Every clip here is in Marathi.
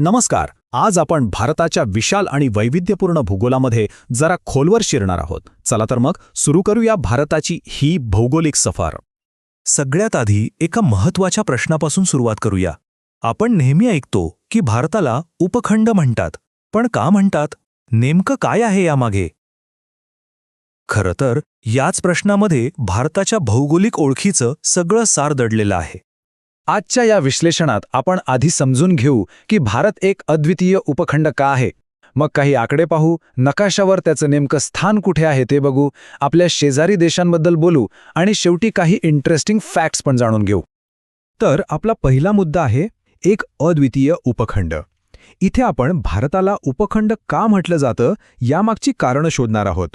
नमस्कार. आज आपण भारताच्या विशाल आणि वैविध्यपूर्ण भूगोलामध्ये जरा खोलवर शिरणार आहोत. चला तर मग सुरू करूया भारताची ही भौगोलिक सफर. सगळ्यात आधी एका महत्त्वाच्या प्रश्नापासून सुरुवात करूया. आपण नेहमी ऐकतो की भारताला उपखंड म्हणतात, पण का म्हणतात? नेमकं काय आहे यामागे? खरं तर याच प्रश्नामध्ये भारताच्या भौगोलिक ओळखीचं सगळं सार दडलेलं आहे. आजच्या या विश्लेषणात आपण आधी समजून घेऊ की भारत एक अद्वितीय उपखंड का आहे. मग काही आकडे पाहू, नकाशावर त्याचं नेमकं स्थान कुठे आहे ते बघू, आपल्या शेजारी देशांबद्दल बोलू आणि शेवटी काही इंटरेस्टिंग फॅक्ट्स पण जाणून घेऊ. तर आपला पहिला मुद्दा आहे एक अद्वितीय उपखंड. इथे आपण भारताला उपखंड का म्हटलं जातं यामागची कारणं शोधणार आहोत.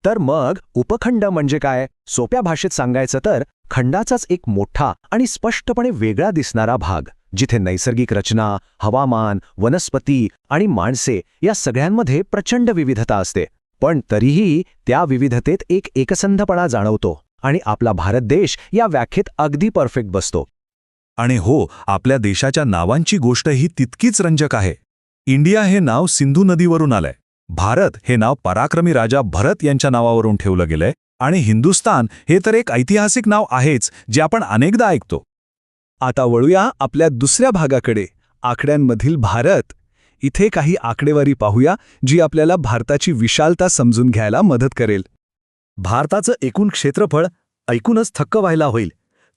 तर मग उपखंड म्हणजे काय? सोप्या भाषेत सांगायचं तर खंडाचाच एक मोठा आणि स्पष्टपणे वेगळा दिसणारा भाग, जिथे नैसर्गिक रचना, हवामान, वनस्पती आणि माणसे या सगळ्यांमध्ये प्रचंड विविधता असते. पण तरीही त्या विविधतेत एक एकसंधपणा जाणवतो आणि आपला भारत देश या व्याख्येत अगदी परफेक्ट बसतो. आणि हो, आपल्या देशाच्या नावांची गोष्टही तितकीच रंजक आहे. इंडिया हे नाव सिंधू नदीवरून आलंय. भारत हे नाव पराक्रमी राजा भरत यांच्या नावावरून ठेवलं गेलंय. आणि हिंदुस्तान हे तर एक ऐतिहासिक नाव आहेच, जे आपण अनेकदा ऐकतो. आता वळूया आपल्या दुसऱ्या भागाकडे, आकड्यांमधील भारत. इथे काही आकडेवारी पाहूया जी आपल्याला भारताची विशालता समजून घ्यायला मदत करेल. भारताचं एकूण क्षेत्रफळ ऐकूनच थक्क व्हायला होईल.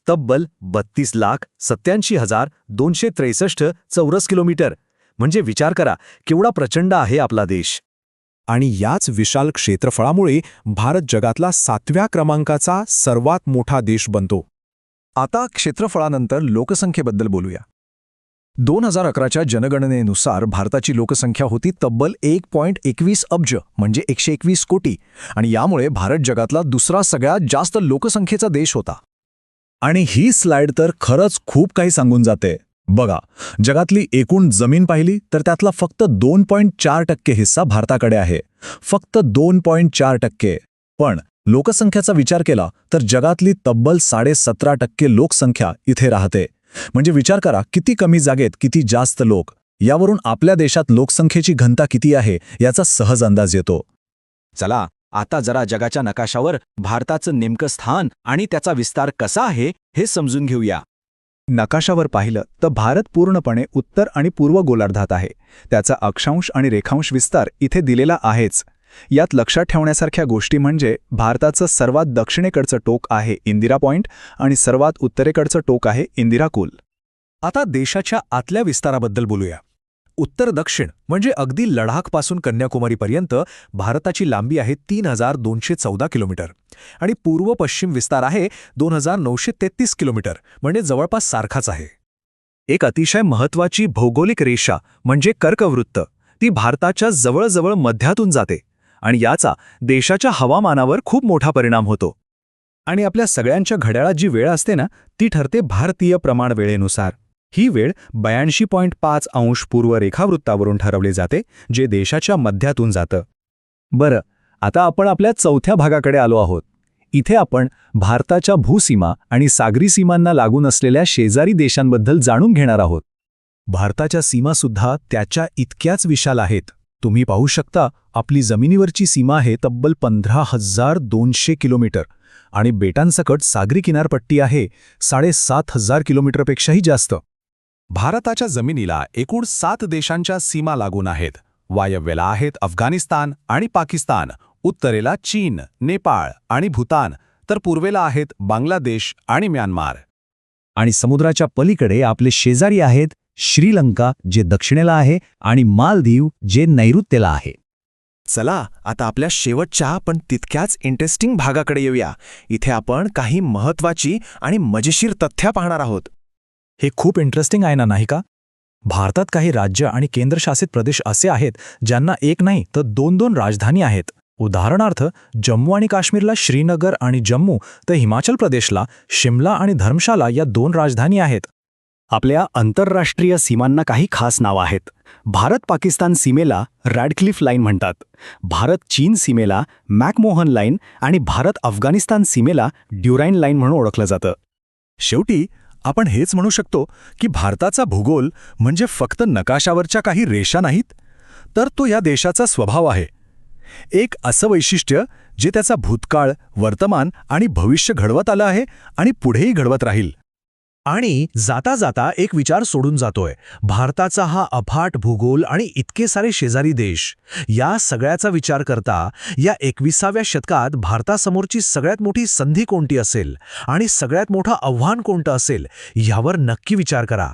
तब्बल 32,87,263 चौरस किलोमीटर. म्हणजे विचार करा केवढा प्रचंड आहे आपला देश. आणि याच विशाल क्षेत्रफळामुळे भारत जगातला 7व्या क्रमांकाचा सर्वात मोठा देश बनतो. आता क्षेत्रफळानंतर लोकसंख्येबद्दल बोलूया. 2011च्या जनगणनेनुसार भारताची लोकसंख्या होती तब्बल 1.21 अब्ज म्हणजे 121 कोटी, आणि यामुळे भारत जगातला दुसरा सगळ्यात जास्त लोकसंख्येचा देश होता. आणि ही स्लाइड तर खरंच खूप काही सांगून जाते. बघा, जगातली एकूण जमीन पाहिली तर त्यातला फक्त 2.4% हिस्सा भारताकडे आहे. फक्त 2.4%. पण लोकसंख्येचा विचार केला तर जगातली तब्बल 17.5% लोकसंख्या इथे राहते. म्हणजे विचार करा, किती कमी जागेत किती जास्त लोक. यावरून आपल्या देशात लोकसंख्येची घनता किती आहे याचा सहज अंदाज येतो. चला आता जरा जगाच्या नकाशावर भारताचं नेमकं स्थान आणि त्याचा विस्तार कसा आहे हे समजून घेऊया. नकाशावर पाहिलं तर भारत पूर्णपणे उत्तर आणि पूर्व गोलार्धात आहे. त्याचा अक्षांश आणि रेखांश विस्तार इथे दिलेला आहेच. यात लक्षात ठेवण्यासारख्या गोष्टी म्हणजे भारताचं सर्वात दक्षिणेकडचं टोक आहे इंदिरा पॉइंट आणि सर्वात उत्तरेकडचं टोक आहे इंदिरा कूल. आता देशाच्या आतल्या विस्ताराबद्दल बोलूया. उत्तर दक्षिण म्हणजे अगदी लडाखपासून कन्याकुमारीपर्यंत भारताची लांबी आहे 3,214 किलोमीटर आणि पूर्व पश्चिम विस्तार आहे 2,933 किलोमीटर, म्हणजे जवळपास सारखाच आहे. एक अतिशय महत्त्वाची भौगोलिक रेषा म्हणजे कर्कवृत्त, ती भारताच्या जवळजवळ मध्यातून जाते आणि याचा देशाच्या हवामानावर खूप मोठा परिणाम होतो. आणि आपल्या सगळ्यांच्या घड्याळात जी वेळ असते ना, ती ठरते भारतीय प्रमाण वेळेनुसार. ही वेळ 82.5 अंश पूर्व रेखावृत्तावरून ठरवली जाते, जे देशाच्या मध्यातून जातं. बरं, आता आपण आपल्या चौथ्या भागाकडे आलो आहोत. इथे आपण भारताच्या भूसीमा आणि सागरी सीमांना लागून असलेल्या शेजारी देशांबद्दल जाणून घेणार आहोत. भारताच्या सीमासुद्धा त्याच्या इतक्याच विशाल आहेत. तुम्ही पाहू शकता, आपली जमिनीवरची सीमा आहे तब्बल 15,200 किलोमीटर आणि बेटांसकट सागरी किनारपट्टी आहे 7,500 किलोमीटरपेक्षाही जास्त. भारताच्या जमिनीला एकूण 7 देशांच्या सीमा लागून आहेत. वायव्येला आहेत अफगाणिस्तान आणि पाकिस्तान, उत्तरेला चीन, नेपाळ आणि भूतान, तर पूर्वेला आहेत बांगलादेश आणि म्यानमार. आणि समुद्राच्या पलीकडे आपले शेजारी आहेत श्रीलंका, जे दक्षिणेला आहे, आणि मालदीव, जे नैऋत्येला आहे. चला आता आपल्या शेवटच्या पण तितक्याच इंटरेस्टिंग भागाकडे येऊया. इथे आपण काही महत्त्वाची आणि मजेशीर तथ्य पाहणार आहोत. हे खूप इंटरेस्टिंग आहे ना, नाही का? भारतात काही राज्य आणि केंद्रशासित प्रदेश असे आहेत ज्यांना एक नाही तर 2-2 राजधानी आहेत. उदाहरणार्थ, जम्मू आणि काश्मीरला श्रीनगर आणि जम्मू, तर हिमाचल प्रदेशला शिमला आणि धर्मशाला या 2 राजधानी आहेत. आपल्या आंतरराष्ट्रीय सीमांना काही खास नावं आहेत. भारत-पाकिस्तान सीमेला रॅडक्लिफ लाईन म्हणतात, भारत-चीन सीमेला मॅकमोहन लाईन आणि भारत-अफगाणिस्तान सीमेला ड्युराईन लाईन म्हणून ओळखलं जातं. शेवटी आपण हेच म्हणू शकतो की भारताचा भूगोल म्हणजे फक्त नकाशावरच्या काही रेषा नाहीत, तर तो या देशाचा स्वभाव आहे. एक असं वैशिष्ट्य जे त्याचा भूतकाळ, वर्तमान आणि भविष्य घडवत आलं आहे आणि पुढेही घडवत राहील. आणि जाता जाता एक विचार सोडून जातोय. भारताचा हा अफाट भूगोल आणि इतके सारे शेजारी देश, या सगळ्याचा विचार करता या 21व्या शतकात भारतासमोरची सगळ्यात मोठी संधी कोणती असेल आणि सगळ्यात मोठं आव्हान कोणतं असेल, यावर नक्की विचार करा.